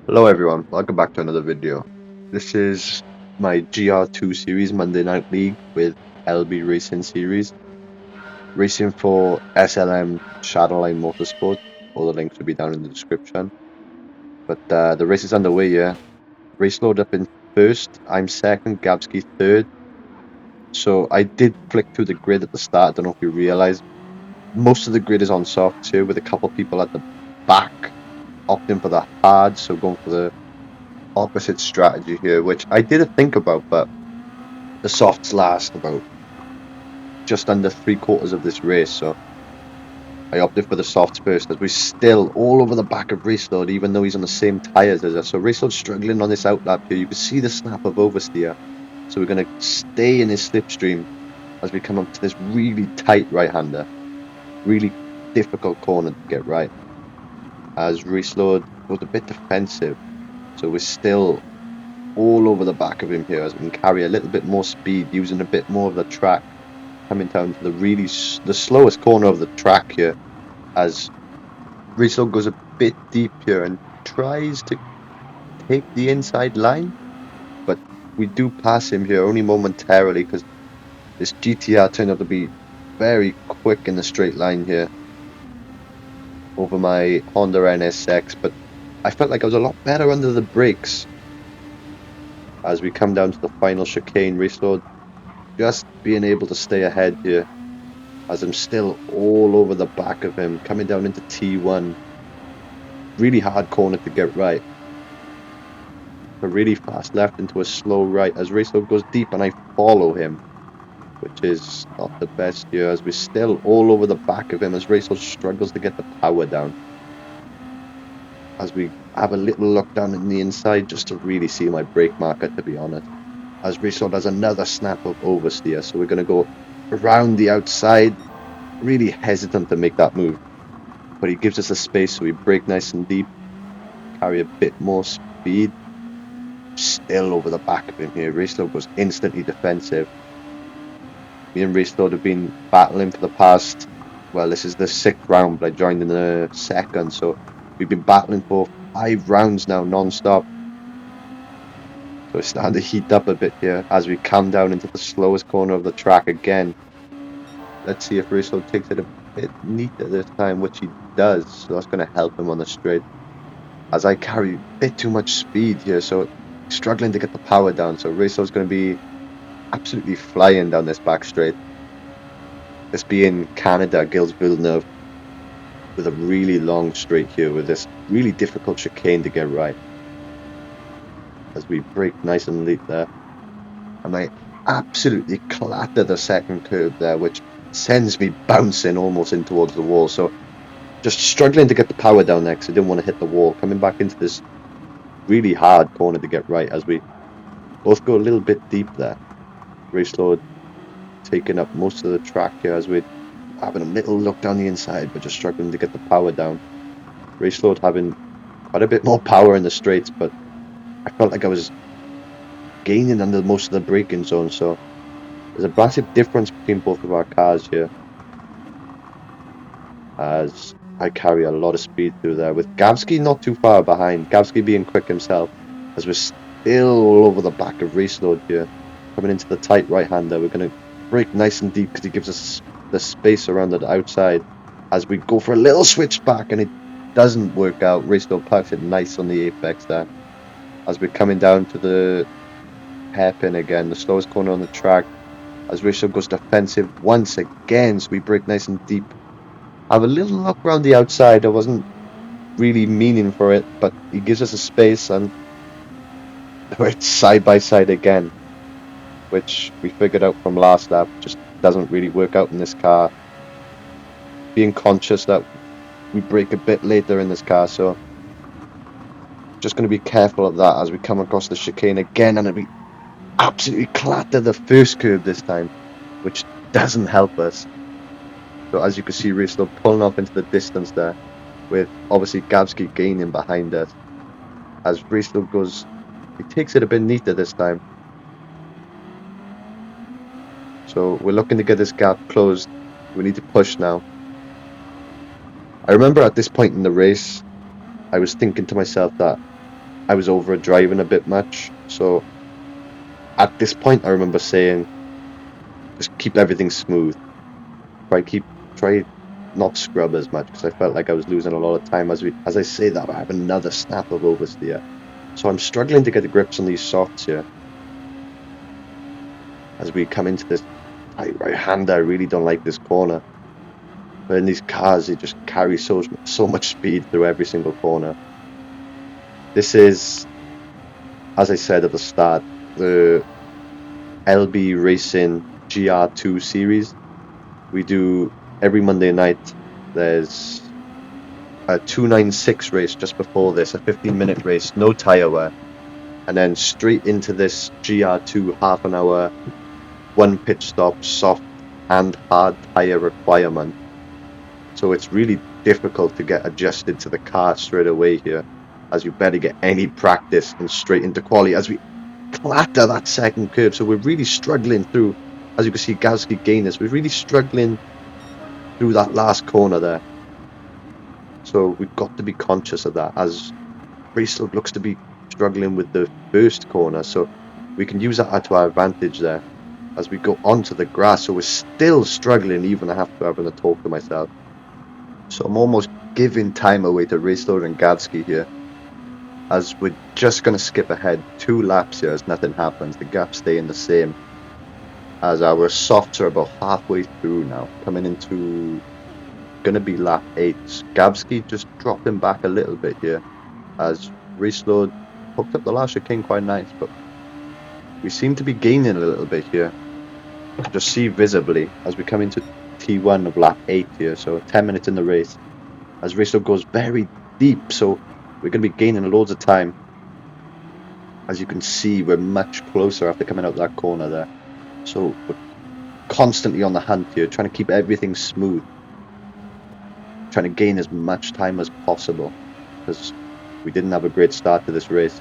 Hello everyone, welcome back to another video. This is my Gr.2 series Monday Night League with LB Racing series. Racing for SLM Shadowline Motorsport. All the links will be down in the description. But the race is underway here. Race load up in first, I'm second, Gabski third. So I did flick through the grid at the start, I don't know if you realize. Most of the grid is on softs here with a couple people at the back opting for the hard, so going for the opposite strategy here, which I did think about, but the softs last about just under 3/4 of this race, so I opted for the softs first, as we're still all over the back of Raceload, even though he's on the same tyres as us. So Raceload's struggling on this outlap here. You can see the snap of oversteer. So we're going to stay in his slipstream as we come up to this really tight right-hander. Really difficult corner to get right, as Raceload was a bit defensive. So we're still all over the back of him here, as we can carry a little bit more speed, using a bit more of the track, coming down to the slowest corner of the track here, as Riso goes a bit deep here and tries to take the inside line, but we do pass him here only momentarily because this GTR turned out to be very quick in the straight line here over my Honda NSX, but I felt like I was a lot better under the brakes as we come down to the final chicane. Riso just being able to stay ahead here, as I'm still all over the back of him, coming down into T1. Really hard corner to get right. A really fast left into a slow right as Raceload goes deep and I follow him, which is not the best here, as we're still all over the back of him as Raceload struggles to get the power down. As we have a little look down in the inside just to really see my brake marker, to be honest. As Raceload has another snap of oversteer, so we're going to go around the outside. Really hesitant to make that move, but he gives us a space, so we brake nice and deep, carry a bit more speed. Still over the back of him here. Raceload was instantly defensive. Me and Raceload have been battling for the past, well, this is the 6th round, but I joined in the 2nd, so we've been battling for 5 rounds now non-stop. So it's starting to heat up a bit here as we come down into the slowest corner of the track again. Let's see if Raceload takes it a bit neater this time, which he does, so that's going to help him on the straight. As I carry a bit too much speed here, so struggling to get the power down, so Raceload's going to be absolutely flying down this back straight. This being Canada, Gilles Villeneuve, with a really long straight here, with this really difficult chicane to get right. As we brake nice and late there, and I absolutely clatter the second curve there, which sends me bouncing almost in towards the wall. So just struggling to get the power down there because I didn't want to hit the wall. Coming back into this really hard corner to get right, as we both go a little bit deep there. Raceload taking up most of the track here as we're having a little look down the inside, but just struggling to get the power down. Raceload having quite a bit more power in the straights, but I felt like I was gaining under most of the braking zone, so there's a massive difference between both of our cars here, as I carry a lot of speed through there, with Gavsky not too far behind, Gavsky being quick himself, as we're still all over the back of Raceload here. Coming into the tight right-hander, we're going to brake nice and deep because he gives us the space around the outside, as we go for a little switch back and it doesn't work out. Raceload parks it nice on the apex there, as we're coming down to the hairpin again, the slowest corner on the track, as Raceload goes defensive once again, so we brake nice and deep. Have a little look around the outside. I wasn't really meaning for it, but he gives us a space and we're side by side again, which we figured out from last lap just doesn't really work out in this car. Being conscious that we brake a bit later in this car, so just going to be careful of that as we come across the chicane again, and we absolutely clatter the first curve this time, which doesn't help us. So as you can see, Raceload pulling off into the distance there, with obviously Gavsky gaining behind us. As Raceload goes, he takes it a bit neater this time. So we're looking to get this gap closed. We need to push now. I remember at this point in the race, I was thinking to myself that I was over driving a bit much. So at this point, I remember saying, just keep everything smooth. Try keep try not scrub as much because I felt like I was losing a lot of time. As I say that, I have another snap of oversteer. So I'm struggling to get the grips on these softs here as we come into this tight right hander. I really don't like this corner. But in these cars, they just carry so much speed through every single corner. This is, as I said at the start, the LB Racing Gr.2 series. We do every Monday night. There's a 296 race just before this, a 15-minute race, no tyre wear, and then straight into this Gr2 half an hour, one pit stop, soft and hard tyre requirement. So it's really difficult to get adjusted to the car straight away here, as you barely get any practice and straight into quali as we clatter that second curve. So we're really struggling through, as you can see, Gazki gained this. We're really struggling through that last corner there. So we've got to be conscious of that, as Bracel looks to be struggling with the first corner, so we can use that to our advantage there as we go onto the grass. So we're still struggling even after having to talk to myself. So I'm almost giving time away to Bracel and Gadsky here, as we're just going to skip ahead 2 laps here as nothing happens. The gap's staying the same, as our softs are about halfway through now, coming into going to be lap 8. Gabsky just dropping back a little bit here, as Reesload hooked up the last chicane quite nice, but we seem to be gaining a little bit here. You can just see visibly as we come into T1 of lap 8 here, so 10 minutes in the race, as Reesload goes very deep, so we're going to be gaining loads of time. As you can see, we're much closer after coming out that corner there, so we're constantly on the hunt here, trying to keep everything smooth, trying to gain as much time as possible, because we didn't have a great start to this race.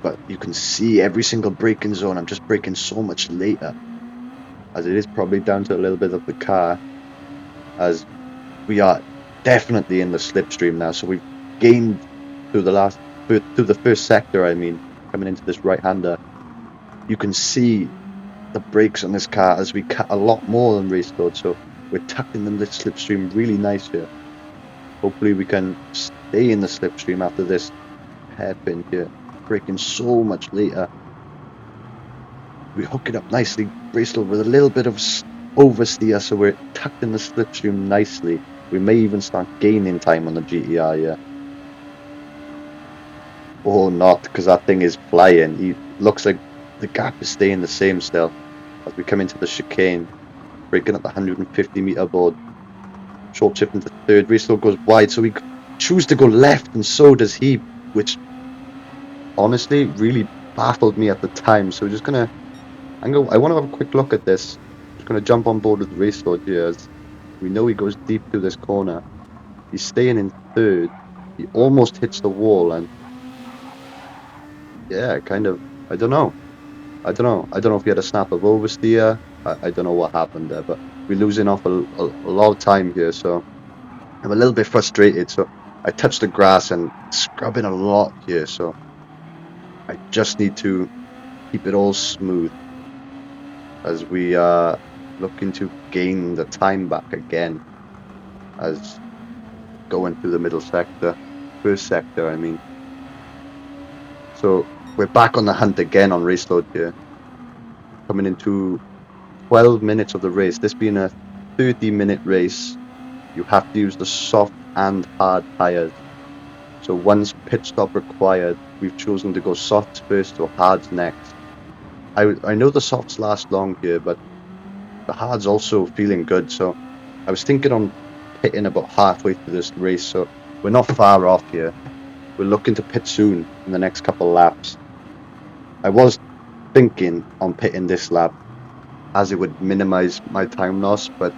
But you can see every single braking zone, I'm just braking so much later, as it is probably down to a little bit of the car, as we are definitely in the slipstream now. So we've gained through the first sector, coming into this right-hander. You can see the brakes on this car as we cut a lot more than race load, so we're tucked in the slipstream really nice here. Hopefully we can stay in the slipstream after this hairpin here. Braking so much later. We hook it up nicely, Bracel with a little bit of oversteer, so we're tucked in the slipstream nicely. We may even start gaining time on the GTR here. Or not, because that thing is flying. He looks like the gap is staying the same still as we come into the chicane, breaking up the 150 meter board. Short chip into third. Bracel goes wide, so we choose to go left, and so does he, which honestly really baffled me at the time. So we're just gonna I want to have a quick look at this. Just gonna jump on board with the race load here, as we know he goes deep through this corner. He's staying in third. He almost hits the wall, and yeah, kind of, I don't know if he had a snap of oversteer. I don't know what happened there, but we're losing off a lot of time here, so I'm a little bit frustrated. So I touched the grass and scrubbing a lot here, so I just need to keep it all smooth as we are looking to gain the time back again, as going through the middle sector, first sector I mean. So we're back on the hunt again on race load here, coming into 12 minutes of the race. This being a 30-minute race, you have to use the soft and hard tyres. So once pit stop required, we've chosen to go softs first or hards next. I know the softs last long here, but the hard's also feeling good, so I was thinking on pitting about halfway through this race, so we're not far off here. We're looking to pit soon in the next couple laps. I was thinking on pitting this lap, as it would minimize my time loss, but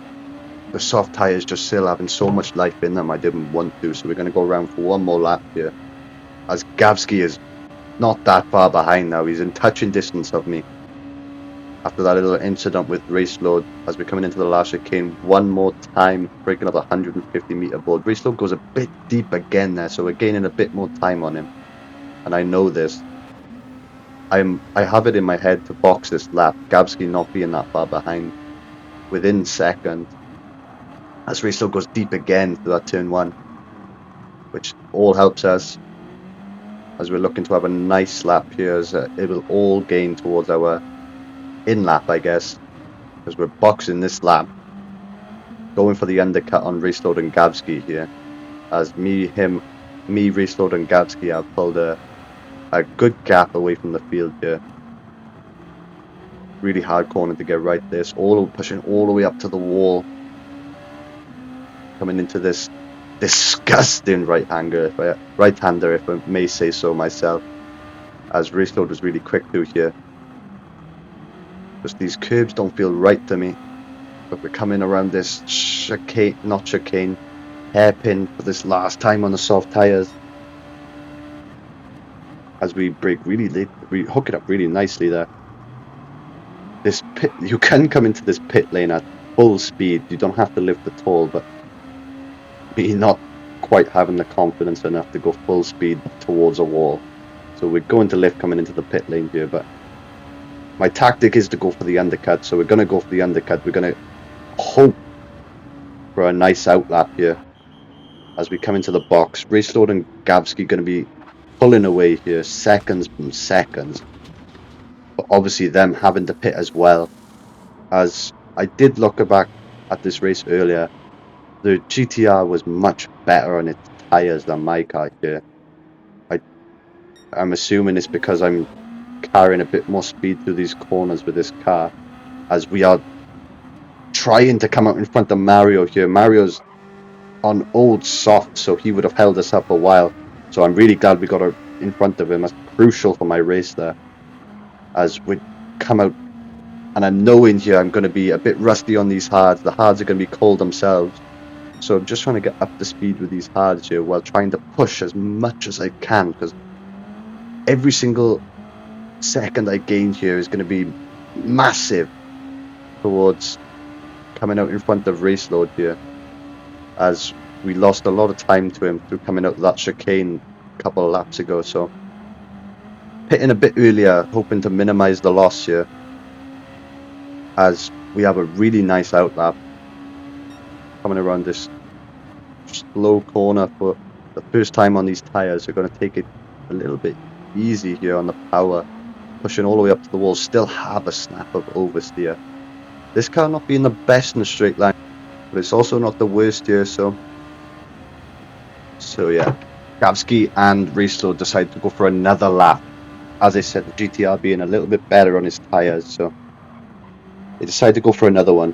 the soft tyres just still having so much life in them I didn't want to, so we're going to go around for one more lap here, as Gavsky is not that far behind now. He's in touching distance of me, after that little incident with race load, as we're coming into the last chicane, one more time, breaking up a 150-meter board. Race load goes a bit deep again there, so we're gaining a bit more time on him. And I know this. I have it in my head to box this lap, Gavsky not being that far behind, within seconds, as race load goes deep again through that turn one, which all helps us as we're looking to have a nice lap here, as it will all gain towards our in lap, I guess, because we're boxing this lap, going for the undercut on Restored and Gavsky here. As Restored and Gavsky have pulled a good gap away from the field here. Really hard corner to get right this, pushing all the way up to the wall. Coming into this disgusting right-hander, if I may say so myself. As Restored was really quick through here. Just these curbs don't feel right to me. But we're coming around this hairpin for this last time on the soft tyres. As we brake really late, we hook it up really nicely there. This pit, you can come into this pit lane at full speed. You don't have to lift at all, but me not quite having the confidence enough to go full speed towards a wall. So we're going to lift coming into the pit lane here, but my tactic is to go for the undercut. So we're going to go for the undercut. We're going to hope for a nice outlap here as we come into the box. Raceload and Gavsky going to be pulling away here, seconds from seconds. But obviously them having to pit as well. As I did look back at this race earlier, the GTR was much better on its tyres than my car here. I'm assuming it's because I'm carrying a bit more speed through these corners with this car, as we are trying to come out in front of Mario here. Mario's on old soft, so he would have held us up a while. So I'm really glad we got in front of him. That's crucial for my race there. As we come out, and I'm knowing here I'm going to be a bit rusty on these hards. The hards are going to be cold themselves. So I'm just trying to get up to speed with these hards here while trying to push as much as I can, because every single second I gain here is going to be massive towards coming out in front of race load here, as we lost a lot of time to him through coming out of that chicane a couple of laps ago. So pitting a bit earlier, hoping to minimize the loss here, as we have a really nice outlap coming around this slow corner for the first time on these tires. We're going to take it a little bit easy here on the power, pushing all the way up to the wall. Still have a snap of oversteer. This car not being the best in a straight line, but it's also not the worst here. So yeah, Gavsky and Restored decide to go for another lap. As I said, the GTR being a little bit better on his tires, so they decide to go for another one.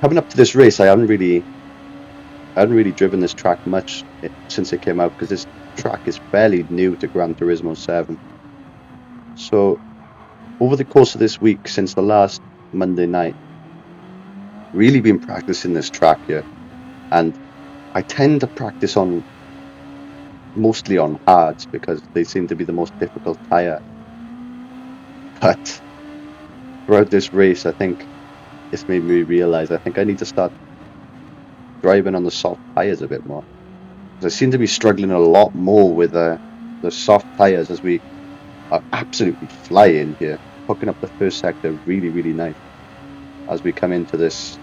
Coming up to this race, I hadn't really driven this track much since it came out, because this track is fairly new to Gran Turismo 7. So over the course of this week, since the last Monday night, really been practicing this track here, and I tend to practice mostly on hards because they seem to be the most difficult tyre. But throughout this race, I think it's made me realise I think I need to start driving on the soft tyres a bit more, because I seem to be struggling a lot more with the soft tyres, as we are absolutely flying here, hooking up the first sector really, really nice as we come into this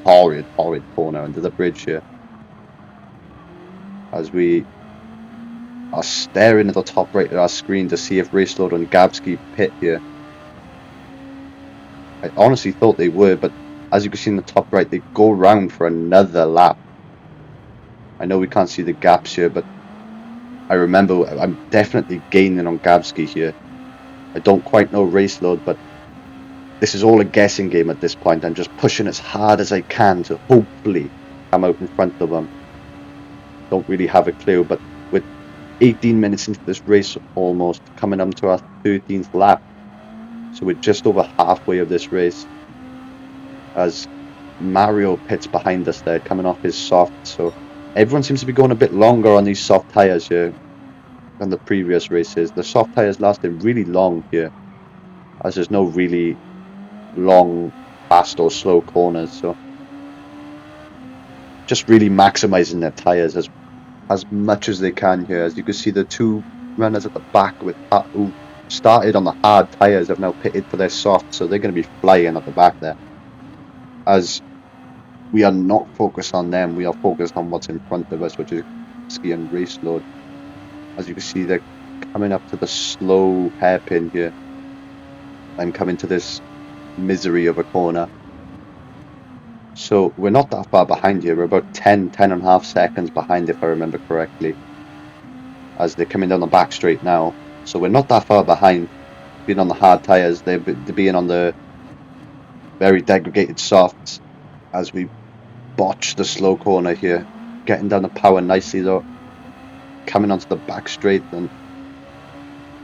horrid corner under the bridge here, as we are staring at the top right of our screen to see if Raceload and Gavsky pit here. I honestly thought they were, but as you can see in the top right, they go round for another lap. I know we can't see the gaps here, but I remember I'm definitely gaining on Gavsky here. I don't quite know Raceload, but this is all a guessing game at this point. I'm just pushing as hard as I can to hopefully come out in front of them. Don't really have a clue, but with 18 minutes into this race, almost coming up to our 13th lap, so we're just over halfway of this race, as Mario pits behind us there, coming off his soft. So everyone seems to be going a bit longer on these soft tyres here than the previous races. The soft tyres lasted really long here, as there's no really long, fast or slow corners. So just really maximizing their tires as much as they can here. As you can see, the two runners at the back who started on the hard tires have now pitted for their soft, so they're going to be flying at the back there. As we are not focused on them, we are focused on what's in front of us, which is ski and race load. As you can see, they're coming up to the slow hairpin here and coming to this misery of a corner. So we're not that far behind here. We're about 10 and a half seconds behind, if I remember correctly, as they're coming down the back straight now. So we're not that far behind, being on the hard tyres. They're being on the very degraded softs as we botch the slow corner here. Getting down the power nicely though. Coming onto the back straight, and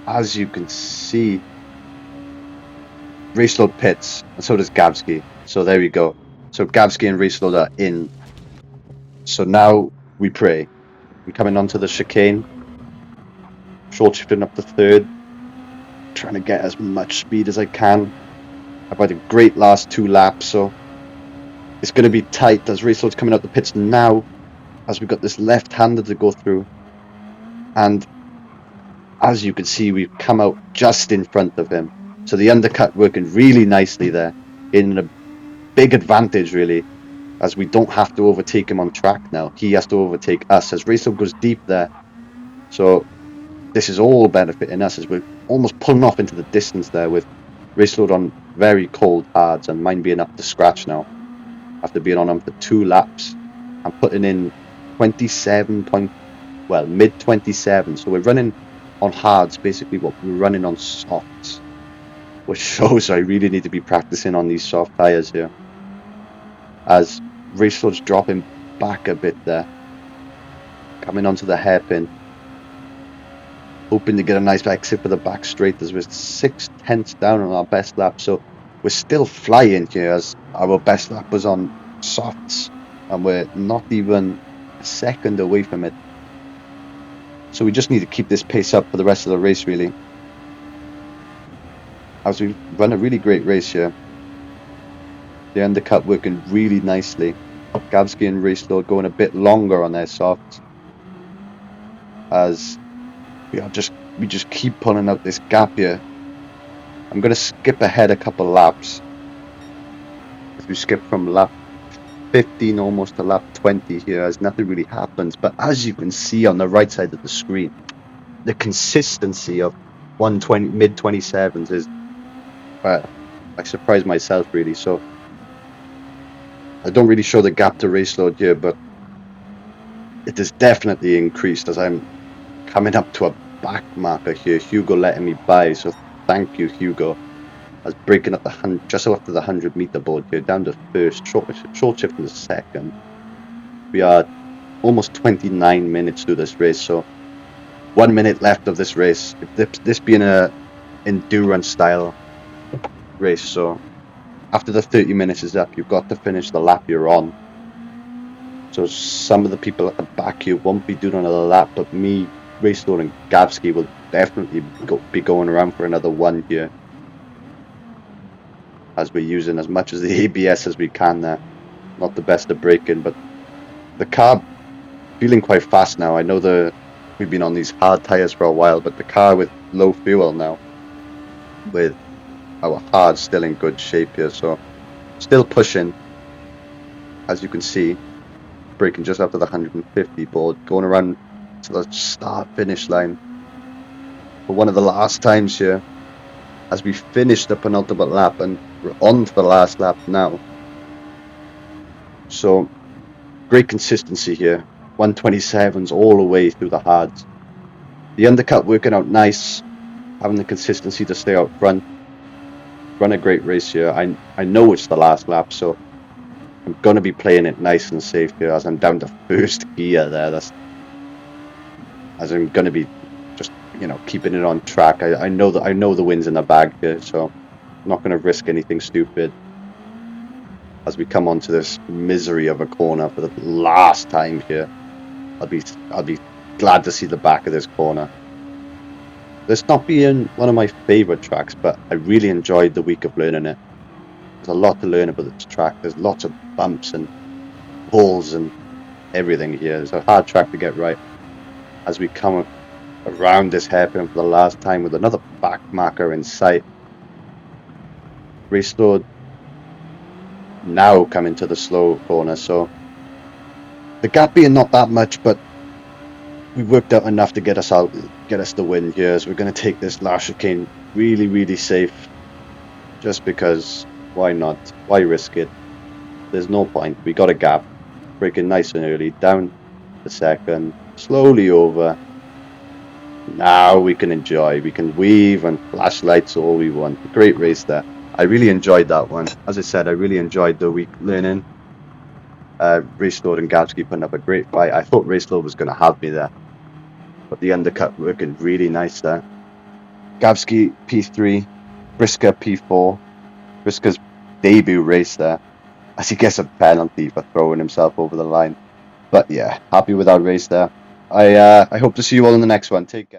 as you can see, Raceload pits, and so does Gavsky. So there we go. So Gavsky and Raceload are in. So now we pray. We're coming onto the chicane, short shifting up the third, trying to get as much speed as I can. I've had a great last 2 laps, so it's going to be tight as Raceload's coming out the pits now, as we've got this left-hander to go through. And as you can see, we've come out just in front of him. So the undercut working really nicely there, in a big advantage really, as we don't have to overtake him on track now. He has to overtake us as Raceload goes deep there. So this is all benefiting us as we're almost pulling off into the distance there with Raceload on very cold hards and mine being up to scratch now after being on them for 2 laps. I'm putting in 27 point, well, mid 27. So we're running on hards basically what we're running on softs, which shows I really need to be practicing on these soft tires here. As Raceload's dropping back a bit there, coming onto the hairpin, hoping to get a nice exit for the back straight as we're 6/10 down on our best lap. So we're still flying here as our best lap was on softs and we're not even a second away from it. So we just need to keep this pace up for the rest of the race really, as we run a really great race here. The undercut working really nicely. Gavsky and Raceload going a bit longer on their softs, as we just keep pulling out this gap here. I'm going to skip ahead a couple laps, as we skip from lap 15 almost to lap 20 here, as nothing really happens. But as you can see on the right side of the screen, the consistency of 120 mid 27s is, I surprised myself really. So I don't really show the gap to Raceload here, but it has definitely increased as I'm coming up to a back marker here. Hugo letting me by, so thank you, Hugo. I was breaking up just after the 100-meter board here, down to first, short shift in the second. We are almost 29 minutes through this race, so 1 minute left of this race. This being a endurance style race, so after the 30 minutes is up, you've got to finish the lap you're on. So some of the people at the back here won't be doing another lap, but me, Raceload and Gavsky will definitely be going around for another one here, as we're using as much of the ABS as we can there. Not the best at braking, but the car feeling quite fast now. I know we've been on these hard tires for a while, but the car with low fuel now, with our hard still in good shape here, so still pushing, as you can see, braking just after the 150 board, going around to the start finish line for one of the last times here, as we finish the penultimate lap and we're on to the last lap now. So great consistency here, 127s all the way through the hards. The undercut working out nice, having the consistency to stay out front. Run a great race here. I know it's the last lap, so I'm going to be playing it nice and safe here, as I'm down to first gear there. As I'm going to be just, keeping it on track. I know the win's in the bag here, so I'm not going to risk anything stupid as we come onto this misery of a corner for the last time here. I'll be glad to see the back of this corner. This not being one of my favourite tracks, but I really enjoyed the week of learning it. There's a lot to learn about this track. There's lots of bumps and holes and everything here. It's a hard track to get right. As we come around this hairpin for the last time with another back marker in sight, restored now coming to the slow corner. So the gap being not that much, but we worked out enough to get us out, get us the win here. So we're going to take this last chicane really, really safe, just because why not? Why risk it? There's no point. We got a gap, breaking nice and early, down the second, slowly over. Now we can enjoy. We can weave and flashlights all we want. Great race there. I really enjoyed that one. As I said, I really enjoyed the week learning. Racelaw and Gavsky putting up a great fight. I thought Racelaw was going to have me there, but the undercut working really nice there. Gavsky P3, Brisker P4. Brisker's debut race there, as he gets a penalty for throwing himself over the line. But yeah, happy with that race there. I hope to see you all in the next one. Take care.